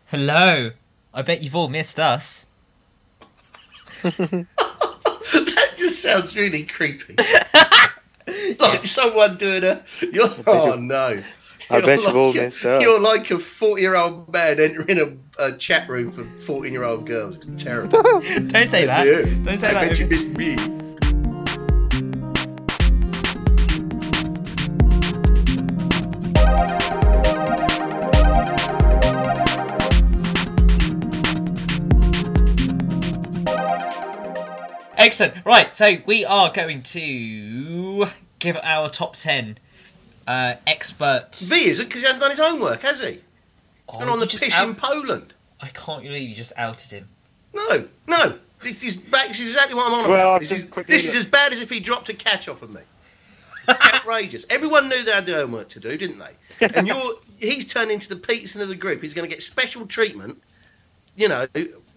Hello. I bet you've all missed us. That just sounds really creepy. Like someone doing oh no. I bet you've all missed us. You're like a 40-year-old man entering a chat room for 14-year-old girls. It's terrible. Don't say that. Yeah. Don't say I that. bet you missed me. Excellent. Right, so we are going to give our top 10 experts. V is it because he hasn't done his homework, has he? He's been on the piss in Poland. I can't believe you just outed him. No. This is exactly what I'm on Well, about. This is as bad as if he dropped a catch off of me. Outrageous. Everyone knew they had the homework to do, didn't they? And he's turned into the Peterson of the group. He's going to get special treatment,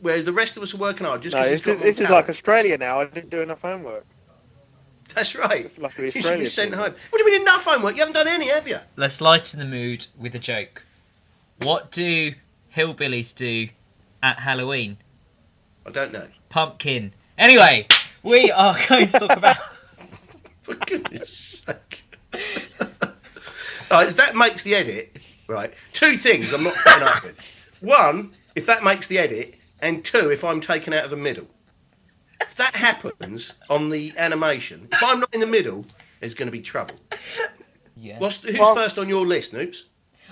where the rest of us are working hard. Just because this is like Australia now. I didn't do enough homework. That's right. It's like the You should be Australian sent thing. home. What do you mean enough homework? You haven't done any, have you? Let's lighten the mood with a joke. What do hillbillies do at Halloween? I don't know. Pumpkin. Anyway, we are going to talk about... For goodness sake. If that makes the edit, right, two things I'm not putting up with. One, if that makes the edit, and two, if I'm taken out of the middle. If that happens on the animation, if I'm not in the middle, there's going to be trouble. Yeah. Who's first on your list, Noops?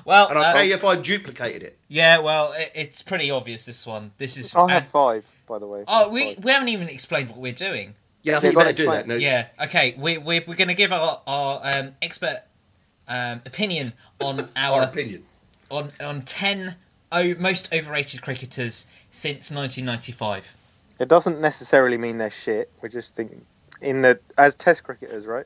Well, And I'll tell you if I duplicated it. Yeah, well, it's pretty obvious, this one. This is... I have 5, by the way. Oh, we haven't even explained what we're doing. Yeah, I think you better do that, Noops. Yeah, okay. We're going to give our expert opinion on Our opinion. on 10 most overrated cricketers since 1995. It doesn't necessarily mean they're shit. We're just thinking as Test cricketers, right?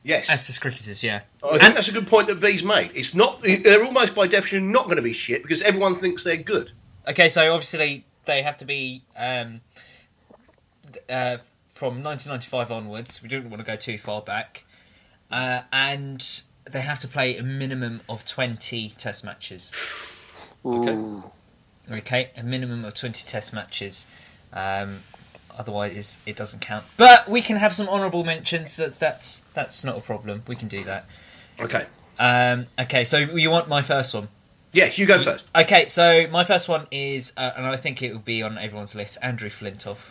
Yes. As to cricketers, yeah. I think that's a good point that V's made. It's not. They're almost by definition not going to be shit because everyone thinks they're good. Okay, so obviously they have to be from 1995 onwards. We don't want to go too far back. And they have to play a minimum of 20 test matches. Ooh. Okay, a minimum of 20 test matches. Otherwise, it doesn't count. But we can have some honourable mentions. That's not a problem. We can do that. Okay. Okay, so you want my first one? Yes, you go first. Okay, so my first one is, and I think it will be on everyone's list, Andrew Flintoff.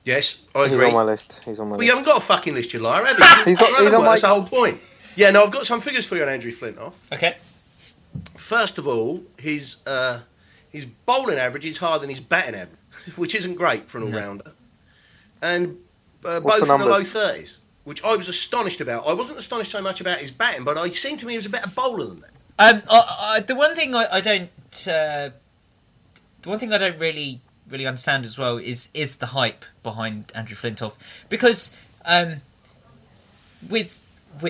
Yes, I agree. He's on my list. Well, you haven't got a fucking list, you liar, have you? He's on my... That's the whole point. Yeah, no, I've got some figures for you on Andrew Flintoff. Okay. First of all, his bowling average is higher than his batting average, which isn't great for an all-rounder. And both in the low 30s, which I was astonished about. I wasn't astonished so much about his batting, but it seemed to me he was a better bowler than that. The one thing I don't really understand as well is the hype behind Andrew Flintoff, because with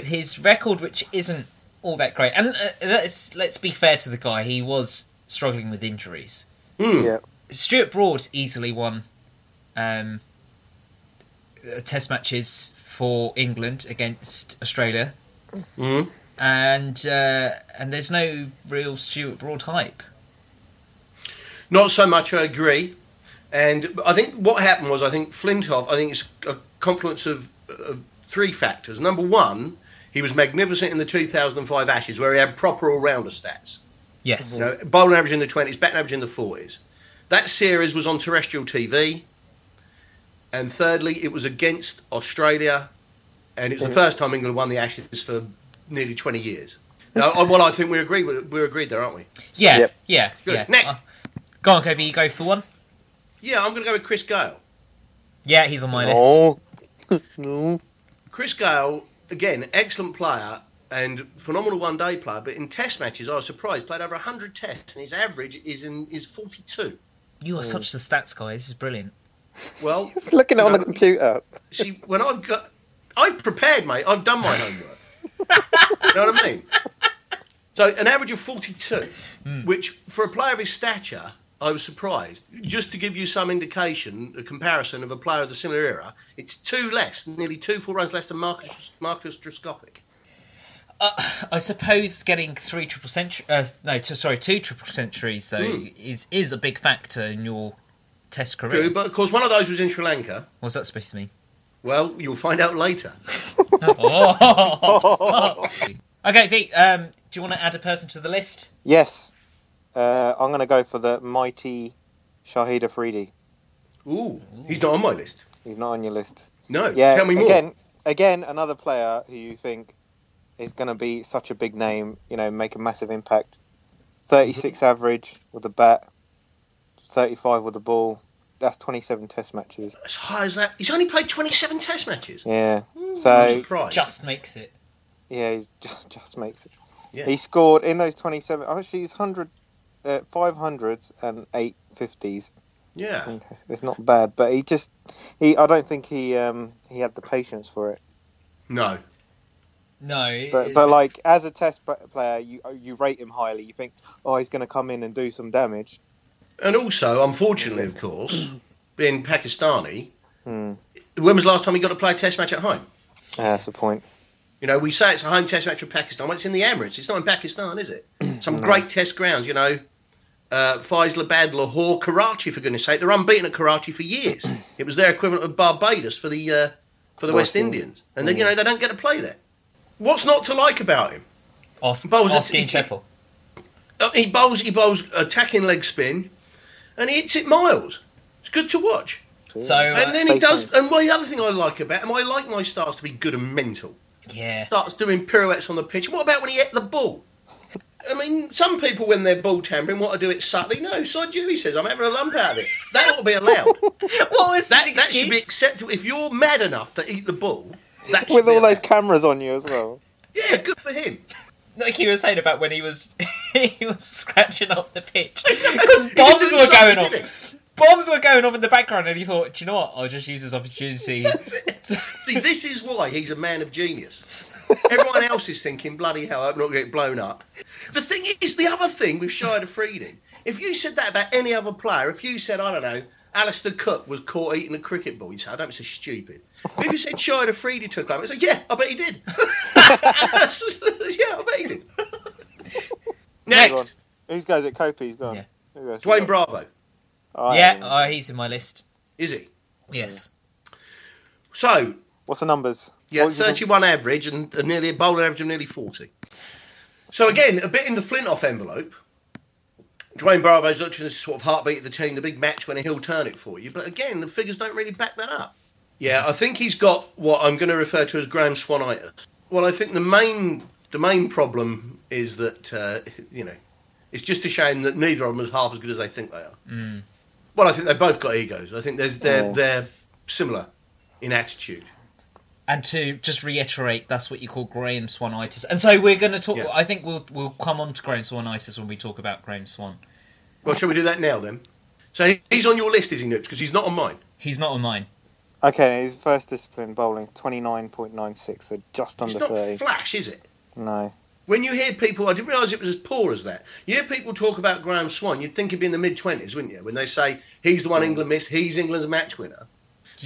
his record, which isn't all that great, and let's be fair to the guy, he was struggling with injuries. Yeah. Stuart Broad easily won test matches for England against Australia. And there's no real Stuart Broad hype. Not so much, I agree. And I think what happened was, Flintoff, it's a confluence of three factors. Number one, he was magnificent in the 2005 Ashes, where he had proper all-rounder stats. Yes. Bowling average in the 20s, batting average in the 40s. That series was on terrestrial TV. And thirdly, it was against Australia. And it was the first time England won the Ashes for nearly 20 years. Now, I think we're agreed there, aren't we? Yeah, Yep. yeah. Good. Yeah. Next. Go on, Kobe, you go for one? Yeah, I'm going to go with Chris Gale. Yeah, he's on my list. Oh. No. Chris Gale, again, excellent player and phenomenal one-day player, but in test matches, I was surprised, played over 100 tests, and his average is 42. You are such the stats guy. This is brilliant. Well, He's looking on the computer. See, when I've prepared, mate. I've done my homework. You know what I mean? So an average of 42, which for a player of his stature, I was surprised. Just to give you some indication, a comparison of a player of the similar era, it's nearly 2 full runs less than Marcus Trescothick. I suppose getting two triple centuries though is a big factor in your Test career. True, but of course one of those was in Sri Lanka. What's that supposed to mean? Well, you'll find out later. Okay, Pete, do you want to add a person to the list? Yes. I'm going to go for the mighty Shahid Afridi. Ooh, he's not on my list. He's not on your list. No, yeah, tell me more. Again, another player who you think is going to be such a big name, make a massive impact. 36 average with the bat, 35 with the ball. That's 27 Test matches. As high as that? He's only played 27 Test matches? Yeah. So just makes it. Yeah, he just makes it. Yeah. He scored in those 27. Actually, he's 500s and 850s. Yeah. It's not bad, but I don't think he had the patience for it. No. No. But like, as a Test player, you rate him highly. You think, he's going to come in and do some damage. And also, unfortunately, of course, being Pakistani, when was the last time he got to play a Test match at home? That's the point. We say it's a home Test match for Pakistan. Well, it's in the Emirates. It's not in Pakistan, is it? Some great Test grounds, Faisalabad, Lahore, Karachi, for goodness sake. They're unbeaten at Karachi for years. It was their equivalent of Barbados for the West Indians. And then, they don't get to play there. What's not to like about him? Oskin Chappell. He bowls attacking leg spin, and he hits it miles. It's good to watch. So, and then he does. And the other thing I like about him, I like my stars to be good and mental. Yeah. Starts doing pirouettes on the pitch. What about when he hit the ball? I mean, some people, when they're ball tampering, want to do it subtly. No, sod you, he says, I'm having a lump out of it. That ought to be allowed. What was that should be acceptable. If you're mad enough to eat the ball, that should with be all allowed. those cameras on you as well. Yeah, good for him. Like you were saying about when he was scratching off the pitch because bombs were going off. Bombs were going off in the background, and he thought, do you know what? I'll just use this opportunity. See, this is why he's a man of genius. Everyone else is thinking, bloody hell, I hope not get blown up. The thing is, the other thing with Shahid Afridi, if you said that about any other player, if you said, I don't know, Alistair Cook was caught eating a cricket ball, you'd say, I don't be so stupid. But if you said Shahid Afridi took over, you'd say, yeah, I bet he did. Yeah, I bet he did. Next. Who's goes at Kopi? He's gone. Yeah. Dwayne Bravo. He's in my list. Is he? Yes. So. What's the numbers? Yeah, 31 average and nearly a bowling average of nearly 40. So again, a bit in the Flintoff envelope. Dwayne Bravo's looking at sort of heartbeat of the team, the big match when he'll turn it for you. But again, the figures don't really back that up. Yeah, I think he's got what I'm going to refer to as Grand Swanitis. Well, I think the main problem is that, it's just a shame that neither of them is half as good as they think they are. Mm. Well, I think they've both got egos. I think they're similar in attitude. And to just reiterate, that's what you call Graham Swanitis. And so we're going to talk. Yeah. I think we'll come on to Graham Swanitis when we talk about Graham Swan. Well, shall we do that now then? So he's on your list, is he, Nooks? Because he's not on mine. He's not on mine. Okay, his first discipline bowling 29.96, so just under 30. It's not flash, is it? No. When you hear people, I didn't realise it was as poor as that. You hear people talk about Graham Swan, you'd think he'd be in the mid-20s, wouldn't you? When they say he's the one England missed, he's England's match winner.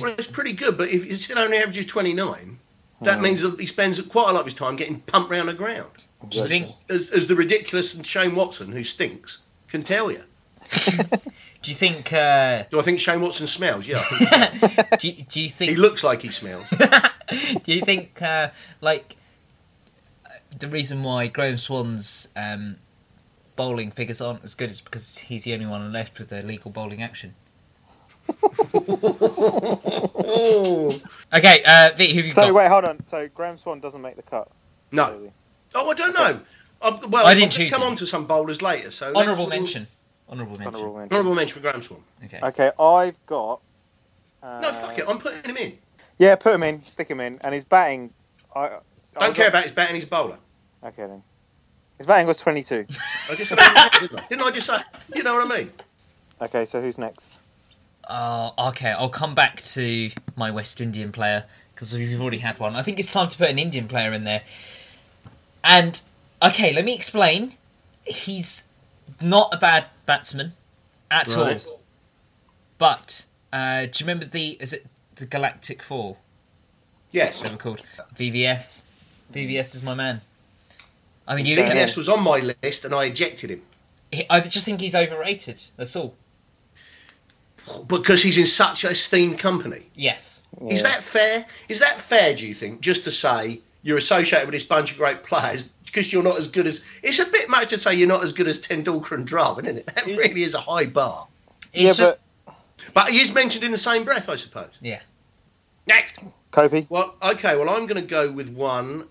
Well, it's pretty good, but if he still only averages 29, that means that he spends quite a lot of his time getting pumped round the ground. Do you think, as the ridiculous Shane Watson, who stinks, can tell you? Do you think? Do I think Shane Watson smells? Yeah. I think do you think he looks like he smells? Do you think the reason why Graham Swan's bowling figures aren't as good is because he's the only one left with a legal bowling action? Okay, Vit, who have you got? So wait, hold on. So Graham Swan doesn't make the cut? No. Really? Oh, I don't know. Well, I didn't choose come him. on to some bowlers later. So Honourable mention. Honourable mention for Graham Swan. Okay, I've got. No, fuck it. I'm putting him in. Yeah, put him in. Stick him in. And his batting. I don't care about his batting. He's bowler. Okay then. His batting was 22. Didn't I just say? You know what I mean? Okay, so who's next? Okay, I'll come back to my West Indian player because we've already had one. I think it's time to put an Indian player in there. And, okay, let me explain. He's not a bad batsman at all. But, do you remember is it the Galactic Four? Yes. They were called VVS. VVS is my man. I think BBS was on my list and I ejected him. I just think he's overrated. That's all. Because he's in such esteemed company. Yes. Yeah. Is that fair? Is that fair, do you think, just to say you're associated with this bunch of great players because you're not as good as... It's a bit much to say you're not as good as Tendulkar and Dravid, isn't it? That really is a high bar. But he is mentioned in the same breath, I suppose. Yeah. Next. Kobe. Well, okay, I'm going to go with one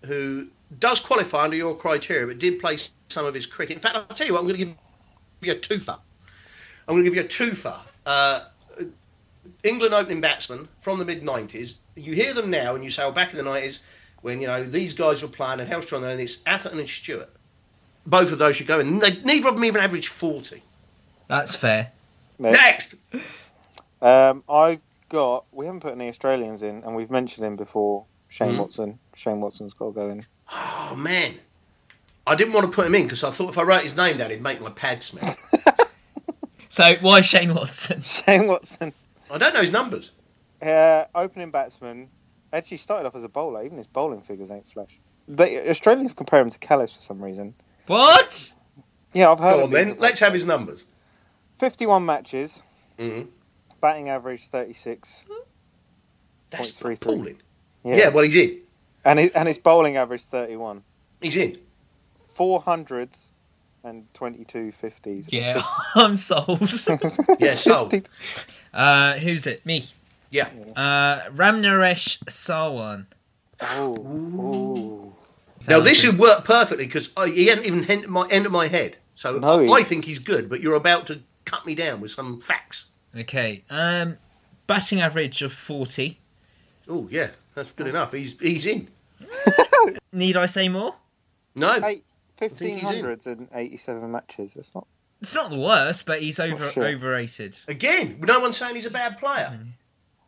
who does qualify under your criteria, but did play some of his cricket. In fact, I'll tell you what, I'm going to give you a twofer. England opening batsman from the mid-90s. You hear them now and you say, back in the 90s, when, these guys were playing and how strong they were, and it's Atherton and Stewart. Both of those should go in. Neither of them even averaged 40. That's fair. Next! We haven't put any Australians in, and we've mentioned him before, Shane Watson. Shane Watson's got to go in. Oh, man. I didn't want to put him in because I thought if I wrote his name down, it'd make my pad smell. So, why Shane Watson? Shane Watson. I don't know his numbers. Opening batsman. Actually started off as a bowler. Even his bowling figures ain't flash. The Australians compare him to Callis for some reason. What? Yeah, I've heard Go on, then. Let's have his numbers. 51 matches. Mm-hmm. Batting average 36. That's appalling. Yeah, well, he's in. And his bowling average 31. He's in. 400s and 22 50s. Yeah, I'm sold. Yeah, sold. Who's it? Me. Yeah. Ramnaresh Sarwan. Oh. Now, this would work perfectly because he hadn't even entered my head. So no, I think he's good, but you're about to cut me down with some facts. Okay. Batting average of 40. Oh, yeah. That's good enough. He's in. Need I say more? No. 1,500s and 87 matches. That's not... It's not the worst, but he's overrated. Again, no one's saying he's a bad player.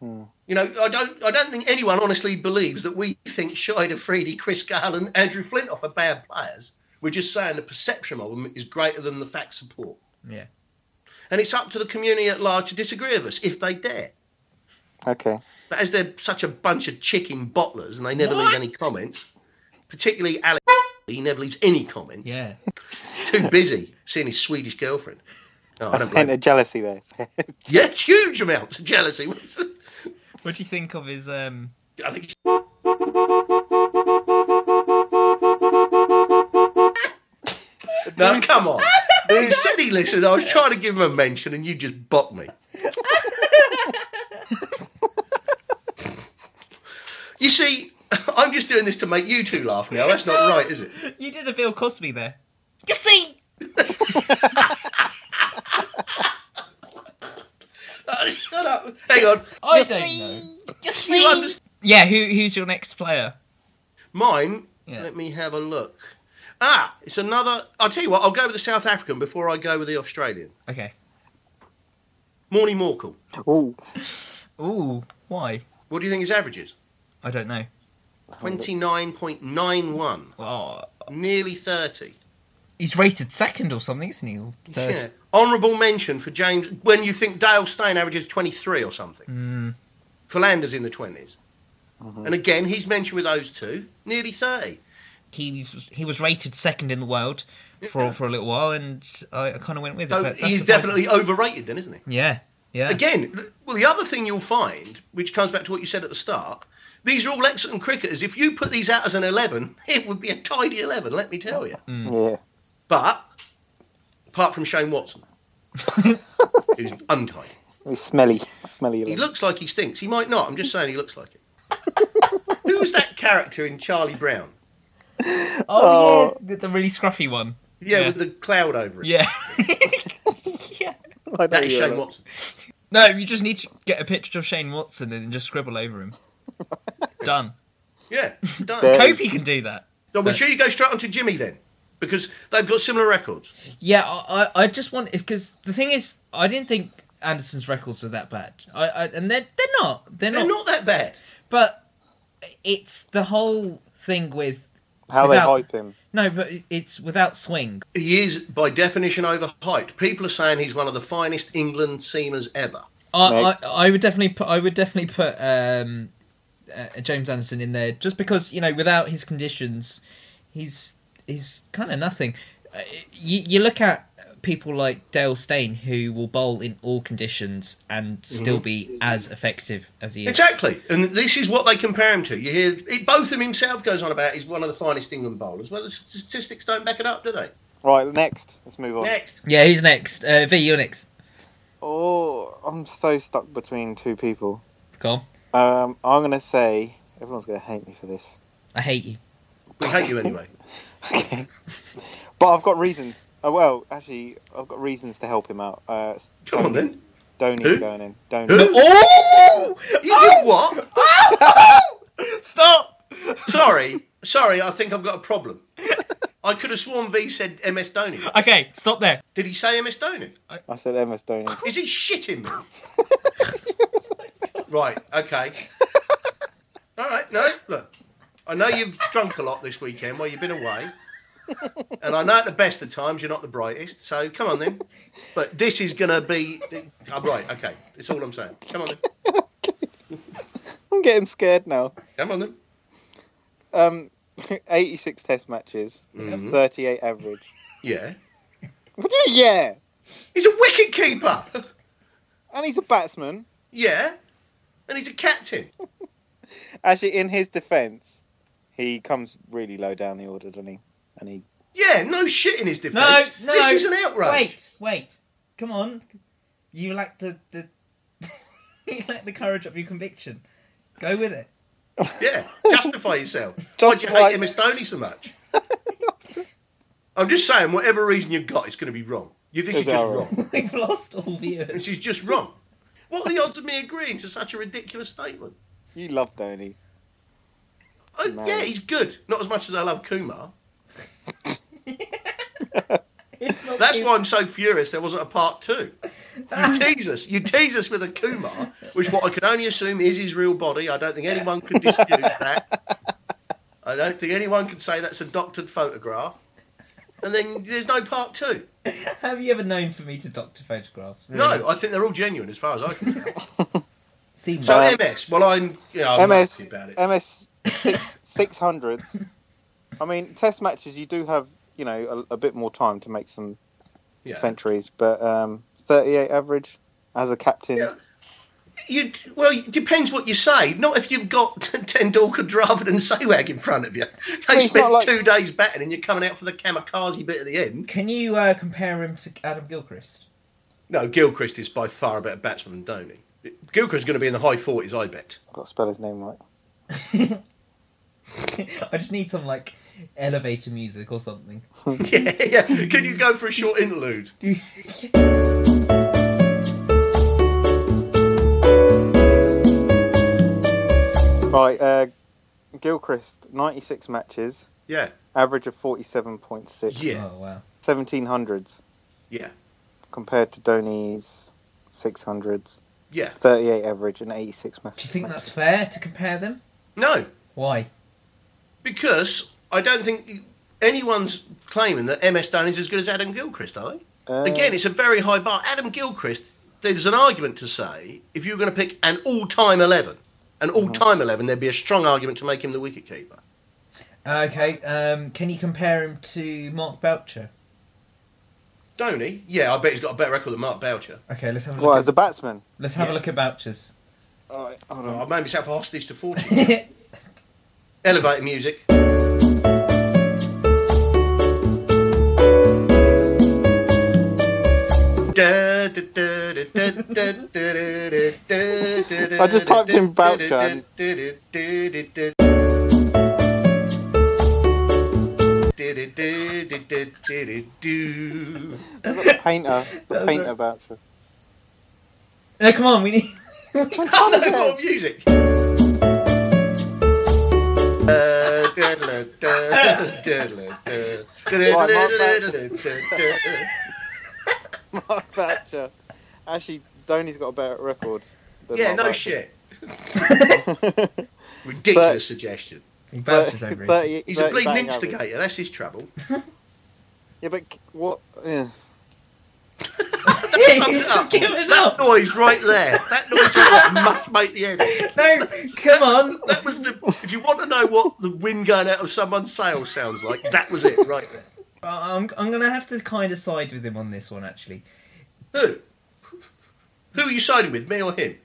I don't think anyone honestly believes that we think Shide Afridi, Chris Gale and Andrew Flintoff are bad players. We're just saying the perception of them is greater than the fact support. Yeah. And it's up to the community at large to disagree with us, if they dare. Okay. But as they're such a bunch of chicken bottlers and they never leave any comments, particularly Alex, he never leaves any comments. Yeah. Too busy seeing his Swedish girlfriend. Oh, I don't blame him. Jealousy there. Yeah, huge amounts of jealousy. What do you think of his... I think... No, come on. He said he listened. I was trying to give him a mention and you just bopped me. You see, I'm just doing this to make you two laugh now. That's not right, is it? You did a Bill Cosby there. You see? Shut up. Hang on. I don't know. You see? Yeah, who's your next player? Mine? Yeah. Let me have a look. It's another... I'll tell you what, I'll go with the South African before I go with the Australian. Okay. Morny Morkel. Ooh, why? What do you think his average is? I don't know. 29.91. Oh. Nearly 30. He's rated second or something, isn't he? Or third. Yeah. Honourable mention for James... When you think Dale Steyn averages 23 or something. Philander's in the 20s. And again, he's mentioned with those two. Nearly 30. He was rated second in the world for a little while, and I kind of went with it. So he's definitely overrated then, isn't he? Yeah. Again, well, the other thing you'll find, which comes back to what you said at the start, these are all excellent cricketers. If you put these out as an 11, it would be a tidy 11, let me tell you. Yeah. But, apart from Shane Watson, who's untidy. He's smelly. He looks like he stinks. He might not. I'm just saying he looks like it. Who was that character in Charlie Brown? Oh, yeah, the really scruffy one. Yeah, with the cloud over it. Yeah. Yeah. That is Shane Watson. No, you just need to get a picture of Shane Watson and just scribble over him. Done. Yeah, done. Kofi can do that. So we're sure you go straight on to Jimmy then, because they've got similar records. Yeah, I just want... Because the thing is, I didn't think Anderson's records were that bad. And they're not. They're not that bad. But it's the whole thing with... How they hype him. No, but it's without swing. He is, by definition, overhyped. People are saying he's one of the finest England seamers ever. I would definitely put James Anderson in there, just because, without his conditions, he's he's kind of nothing. You look at people like Dale Steyn, who will bowl in all conditions and still be as effective as he is. Exactly, and this is what they compare him to. You hear Botham himself goes on about he's one of the finest England bowlers. Well, the statistics don't back it up, do they? Right, next. Let's move on. Next. Yeah, who's next? V, you're next. Oh, I'm so stuck between two people. Go on. I'm going to say... Everyone's going to hate me for this. I hate you. We hate you anyway. Okay. But I've got reasons. Oh, well, actually, I've got reasons to help him out. Come on, then. Dhoni's going in. Dhoni. Who? Oh! You did what? Stop! Sorry, I think I've got a problem. I could have sworn V said MS Dhoni. Okay, stop there. Did he say MS Dhoni? I said MS Dhoni. Is he shitting me? Right, okay. All right, no, look. I know you've drunk a lot this weekend while you've been away. And I know at the best of times you're not the brightest, so come on then. But this is going to be... right, okay. That's all I'm saying. Come on then. I'm getting scared now. Come on then. 86 test matches, 38 average. Yeah. What do you mean, yeah? He's a wicket keeper. And he's a batsman. Yeah. And he's a captain. Actually, in his defence, he comes really low down the order, doesn't he? And he... Yeah, no shit in his defence. No. This is an outrage. Wait. Come on. You lack the you lack the courage of your conviction. Go with it. Yeah, justify yourself. Why do you hate MS Dhoni so much? I'm just saying, whatever reason you've got, it's going to be wrong. This is just wrong. We've lost all viewers. This is just wrong. What are the odds of me agreeing to such a ridiculous statement? You love Dhoni. Oh, yeah, he's good. Not as much as I love Kumar. That's why I'm so furious there wasn't a part 2. You tease us with a Kumar, which what I can only assume is his real body. I don't think anyone can dispute that. I don't think anyone can say that's a doctored photograph. And then there's no part 2. Have you ever known for me to doctor photographs? Really? No, I think they're all genuine as far as I can tell. So MS, well I'm MS about it. MS 600s. I mean, test matches you do have, you know, a bit more time to make some centuries, but 38 average as a captain. Yeah. It depends what you say. Not if you've got Tendulkar, Dravid and Sehwag in front of you. They spent 2 days batting and you're coming out for the kamikaze bit at the end. Can you compare him to Adam Gilchrist? No, Gilchrist is by far a better batsman than Dhoni. Gilchrist is going to be in the high 40s, I bet. I've got to spell his name right. I just need some, like, elevator music or something. Yeah. Can you go for a short interlude? Right, Gilchrist, 96 matches. Yeah. Average of 47.6. Yeah. Oh, wow. 1700s. Yeah. Compared to Dhoni's 600s. Yeah. 38 average and 86 matches. Do you think that's fair to compare them? No. Why? Because I don't think anyone's claiming that MS Dhoni is as good as Adam Gilchrist, are they? Again, it's a very high bar. Adam Gilchrist, there's an argument to say, if you were going to pick an all-time 11, there'd be a strong argument to make him the wicketkeeper. Okay, can you compare him to Mark Boucher? Dhoni? Yeah, I bet he's got a better record than Mark Boucher. Okay, let's have a look. Well, as a batsman? Let's have a look at Boucher's. Alright, hold on. I've made myself hostage to fortune. Elevator music. I just typed in Boucher and... The painter Boucher. No, come on, we need... Oh no, more music! Mark Boucher. Actually, Dhoni's got a better record than Yeah, Mark no Boucher. shit. Ridiculous suggestion. He Boucher's over 30, He's a 30 bleeding batting instigator, average. that's his trouble. Yeah, but what... Yeah. He's just given up. That noise right there. That noise right there must make the edit. No, come on. That was the. If you want to know what the wind going out of someone's sail sounds like, that was it right there. I'm gonna have to kind of side with him on this one, actually. Who? Who are you siding with, me or him?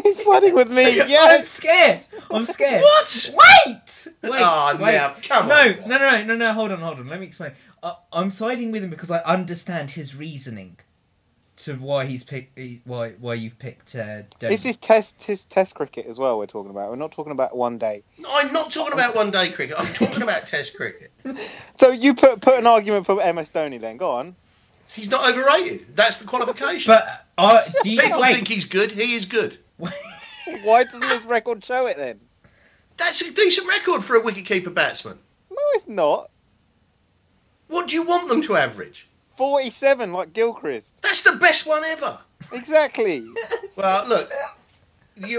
He's siding with me. Yeah. I'm scared. What? Wait. Oh, now, come on. No. Hold on. Let me explain. I'm siding with him because I understand his reasoning to why he's picked. Why you've picked. This is test cricket as well. We're talking about. We're not talking about one day. No, I'm not talking about one day cricket. I'm talking about Test cricket. So you put an argument for MS Dhoni then. Go on. He's not overrated. That's the qualification. But people think he's good. He is good. Why doesn't this record show it then? That's a decent record for a wicketkeeper batsman. No, it's not. What do you want them to average? 47, like Gilchrist. That's the best one ever. Exactly. Well, look. I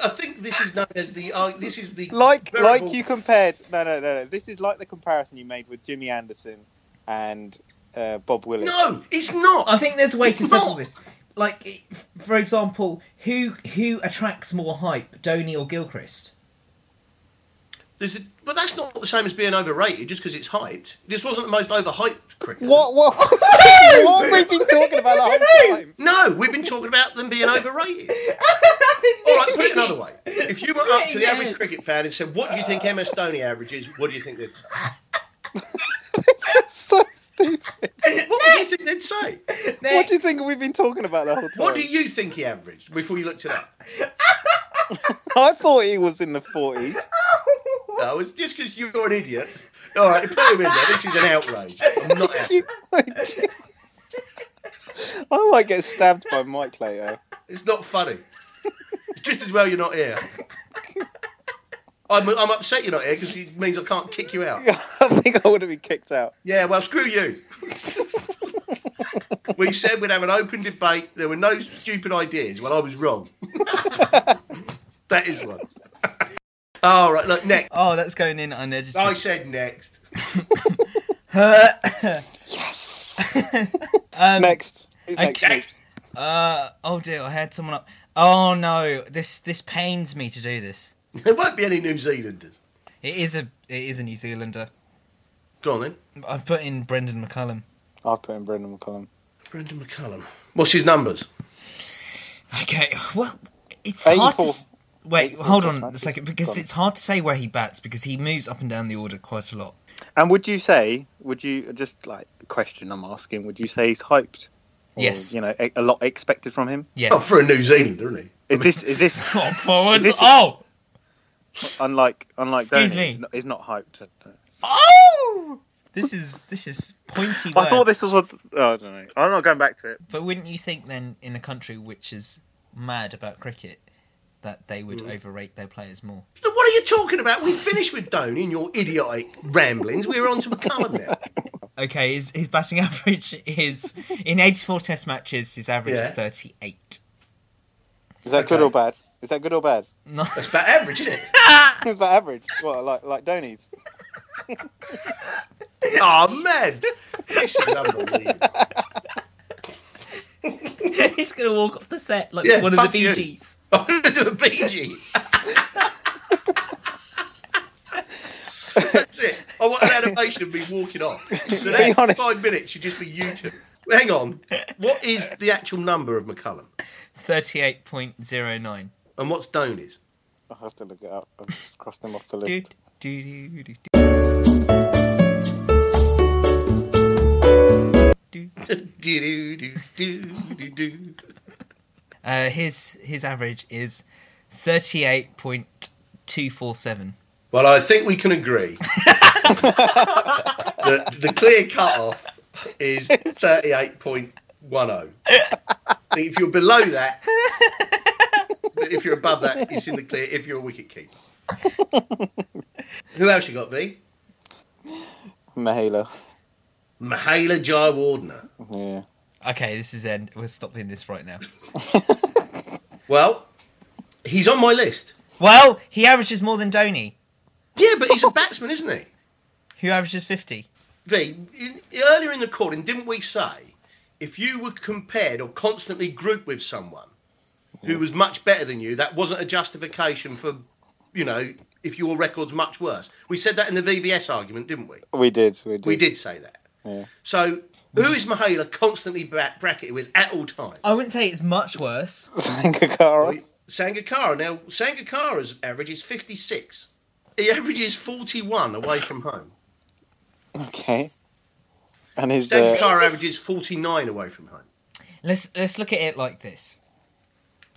think this is known as the. This is the like variable... you compared. No. This is like the comparison you made with Jimmy Anderson and Bob Willis. No, it's not. I think there's a way to settle this. Like, for example, who attracts more hype, Dhoni or Gilchrist? But that's not the same as being overrated just because it's hyped. This wasn't the most overhyped cricket. What what have we been talking about the whole time? No, we've been talking about them being overrated. All right, put it another way. If you went up to the average cricket fan and said, what do you think MS Dhoni averages, what do you think they'd say? That's so stupid. What do you think they'd say? What do you think we've been talking about the whole time? What do you think he averaged before you looked it up? I thought he was in the 40s. No, it's just because you're an idiot. All right, put him in there. This is an outrage. I'm not happy. I might get stabbed by Mike later. It's not funny. It's just as well you're not here. I'm upset you're not here because it means I can't kick you out. I think I would have been kicked out. Yeah, well, screw you. We said we'd have an open debate. There were no stupid ideas. Well, I was wrong. That is one. All right, look, next. Oh, that's going in unedited. I said next. Yes. Next. Who's okay. next? Oh dear, I had someone up. Oh no, this pains me to do this. There won't be any New Zealanders. It is a New Zealander. Go on then. I've put in Brendan McCullum. I've put in Brendan McCullum. Brendan McCullum. What's his numbers? Okay, well, it's hard to... Wait, hold on matches. a second, because it's hard to say where he bats, because he moves up and down the order quite a lot. And would you, just like a question I'm asking, would you say he's hyped? Or, Yes. You know, a lot expected from him? Yes. Oh, for a New Zealander, isn't he? Is this Oh, forwards. Is this- Oh! unlike Excuse Dhoni, me. he's not hyped. Oh! This is pointy words. I thought this was what... Oh, I don't know. I'm not going back to it. But wouldn't you think then, in a country which is mad about cricket, that they would overrate their players more? What are you talking about? We finished with Dhoni and your idiotic ramblings. We're on to McCullum now. Okay, his batting average is... In 84 test matches, his average is 38. Is that good or bad? Is that good or bad? No. That's about average, isn't it? It's about average. What, like Dhoni's? Oh, man. This is unbelievable. He's going to walk off the set like one of the Bee Gees. I'm going to do a Bee Gee. That's it. I want an animation of me walking off. The next 5 minutes should just be YouTube. Hang on. What is the actual number of McCullum? 38.09. And what's Dhoni's? I'll have to look it up. I've just crossed them off the list. His average is 38.247. Well, I think we can agree. The clear cut-off is 38.10. I think if you're below that, if you're above that, it's in the clear if you're a wicket keeper. Who else you got, V? Mahela Jayawardene. Yeah. Okay, this is end. We're stopping this right now. Well, he's on my list. Well, he averages more than Dhoni, Yeah, but he's a batsman, isn't he? who averages 50. Earlier in the recording, didn't we say if you were compared or constantly grouped with someone who was much better than you, that wasn't a justification for, if your record's much worse? We said that in the VVS argument, didn't we? We did. We did say that. Yeah. So, who is Mihaela constantly bracketed with at all times? I wouldn't say it's much worse. Sangakkara. Sangakkara. Now, Sangakkara's average is 56. He averages 41 away from home. Okay. And his Sangakkara averages 49 away from home. Let's look at it like this.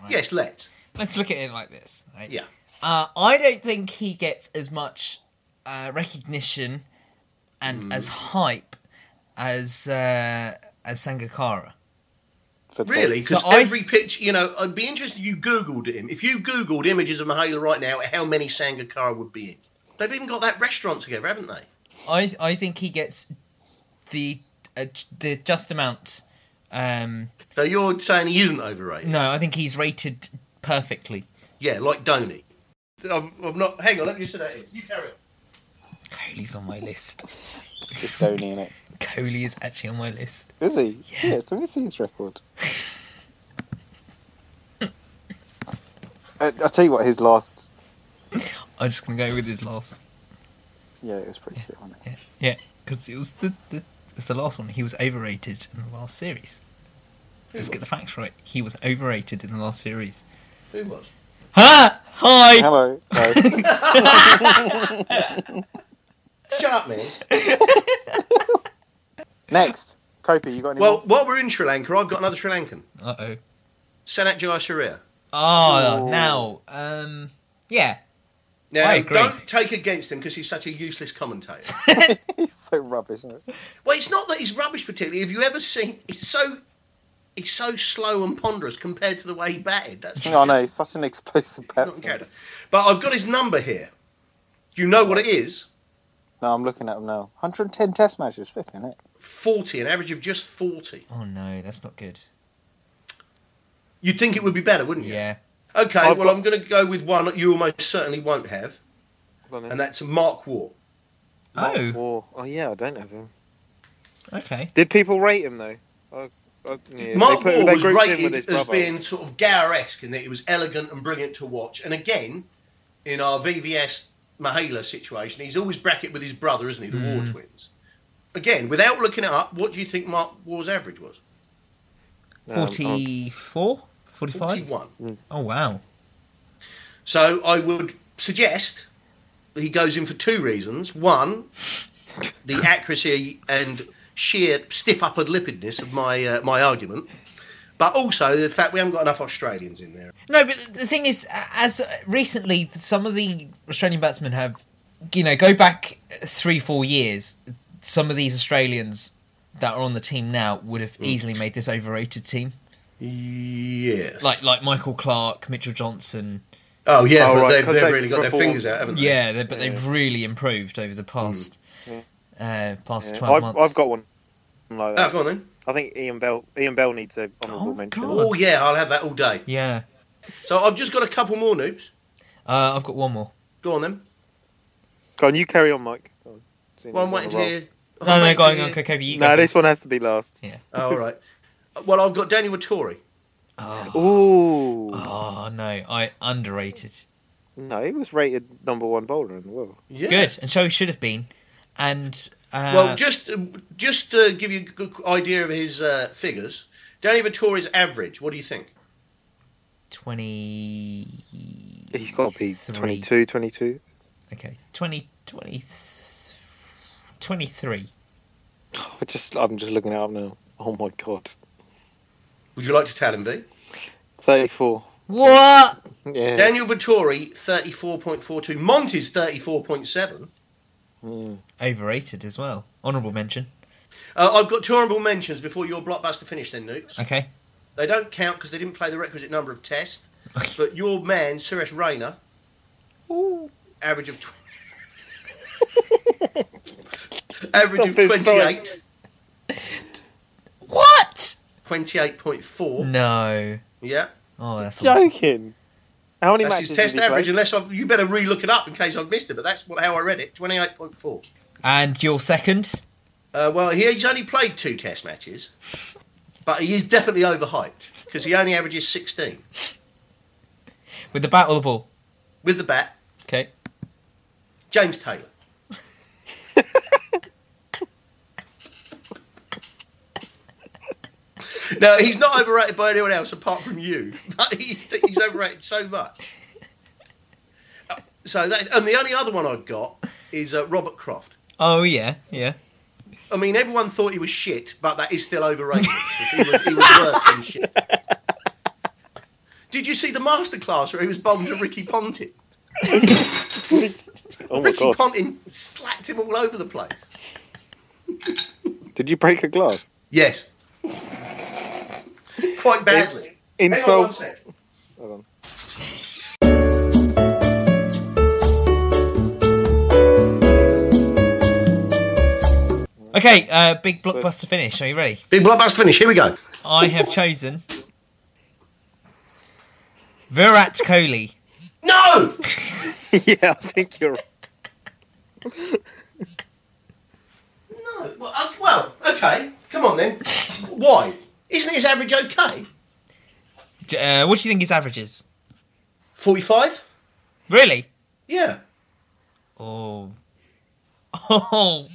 Right? Yes, let's look at it like this. Right? Yeah. I don't think he gets as much recognition and as hype as Sangakkara. Really? Because every picture, I'd be interested if you Googled him. If you Googled images of Mihaela right now, how many Sangakkara would be in? They've even got that restaurant together, haven't they? I think he gets the just amount. So you're saying he isn't overrated? No, I think he's rated perfectly. Yeah, like Donny. I'm not. Hang on, let me just say that. You carry on. Coley's on my list. Just Donny in it. Coley is actually on my list. Is he? Yeah. So let me see his record. I'll tell you what, his last... I'm just going to go with his last. Yeah, it was pretty shit, wasn't it? Yeah, because it was the last one. He was overrated in the last series. Let's get the facts right. He was overrated in the last series. Who was? Ha! Hi! Hello. Shut up, man. Next. Kopi, you got any Well, more? while we're in Sri Lanka, I've got another Sri Lankan. Uh-oh. Sanat Jayasuriya. Oh, now, yeah. Now, I agree. don't take against him because he's such a useless commentator. He's so rubbish, isn't it? Well, it's not that he's rubbish particularly. Have you ever seen... He's so slow and ponderous compared to the way he batted. I know, he's such an explosive batsman. But I've got his number here. Do you know what it is? No, I'm looking at him now. 110 test matches, flipping it. 40, an average of just 40. Oh, no, that's not good. You'd think it would be better, wouldn't you? Yeah. Okay, I'm going to go with one that you almost certainly won't have. And that's Mark Waugh. Oh. Waugh. Oh, yeah, I don't have him. Okay. Did people rate him, though? Mark Waugh was rated as being sort of Gower-esque in that he was elegant and brilliant to watch. And again, in our VVS Mihaela situation, he's always bracketed with his brother, isn't he? The Waugh twins. Again, without looking it up, what do you think Mark Waugh's average was? 44? 45? 41. Oh, wow. So I would suggest that he goes in for two reasons. One, the accuracy and sheer stiff-uppered lipidness of my argument, but also the fact we haven't got enough Australians in there. No, but the thing is, as recently, some of the Australian batsmen have, go back 3-4 years, some of these Australians that are on the team now would have easily made this overrated team. Yes. Like Michael Clarke, Mitchell Johnson. Oh, yeah, but they've really got their fingers out, haven't they? Yeah, but they've really improved over the past 12 months. I've got one like that. Oh, go on then. I think Ian Bell needs an honourable mention. God. Oh, yeah, I'll have that all day. Yeah. So I've just got a couple more noobs. I've got one more. Go on then. Go on, you carry on, Mike. Well, I'm waiting to hear... No, go on, okay, you go. No, this one has to be last. Yeah. Oh, all right. Well, I've got Daniel Vittori. Oh. Ooh. Oh, no, underrated. No, he was rated #1 bowler in the world. Yeah. Good, and so he should have been. And well, just to give you a good idea of his figures, Daniel Vittori's average, what do you think? 20... He's got to be 22. Okay, 23. I'm just looking it up now. Oh my god. Would you like to tell him, V? 34. What? Yeah. Daniel Vittori, 34.42. Monty's 34.7. Overrated as well. Honourable mention. I've got two honourable mentions before your blockbuster finish then, Nukes. Okay. They don't count because they didn't play the requisite number of tests. But your man, Suresh Raina, average of... average of 28. What? 28.4. No. Yeah. Oh, that's joking. How many that's matches his test did he average, play? unless you better re-look it up in case I've missed it, but that's how I read it, 28.4. And your second? Well, he's only played 2 Test matches, but he is definitely overhyped because he only averages 16 With the bat or the ball? with the bat. Okay. James Taylor. No, he's not overrated by anyone else apart from you, but he's overrated so much. So that, and the only other one I've got is Robert Croft. Oh yeah, yeah. I mean, everyone thought he was shit, but that is still overrated. He was worse than shit. Did you see the masterclass where he was bombed to Ricky Ponting? Oh my Ricky God. Ponting slapped him all over the place. Did you break a glass? Yes. Quite badly. In Hang on 12... one sec. Hold on. Okay, big blockbuster finish. Are you ready? Big blockbuster finish. Here we go. I have chosen Virat Kohli. No! Yeah, I think you're right. No. Well, okay. Come on then. Why? Isn't his average okay? What do you think his average is? 45? Really? Yeah. Oh. Oh.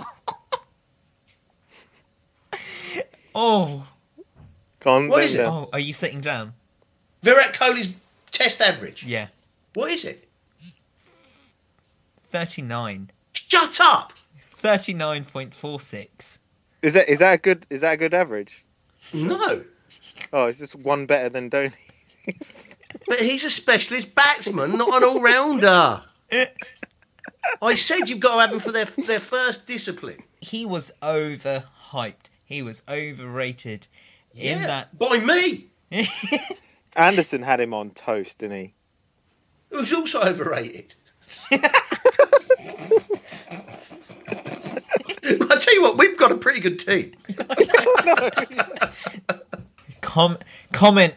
Oh. Go on, What is it? Oh, are you sitting down? Virat Kohli's test average. Yeah. What is it? 39. Shut up! 39.46. Is that a good average? No. Oh, it's just one better than Dhoni. But he's a specialist batsman, not an all-rounder. I said you've got to have him for their first discipline. He was overhyped. He was overrated. In that by me. Anderson had him on toast, didn't he? It was also overrated. I tell you what, we've got a pretty good team. Comment,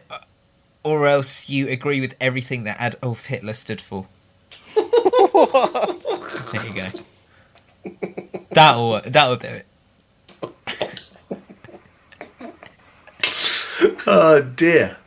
or else you agree with everything that Adolf Hitler stood for. There you go. That'll do it. Oh dear.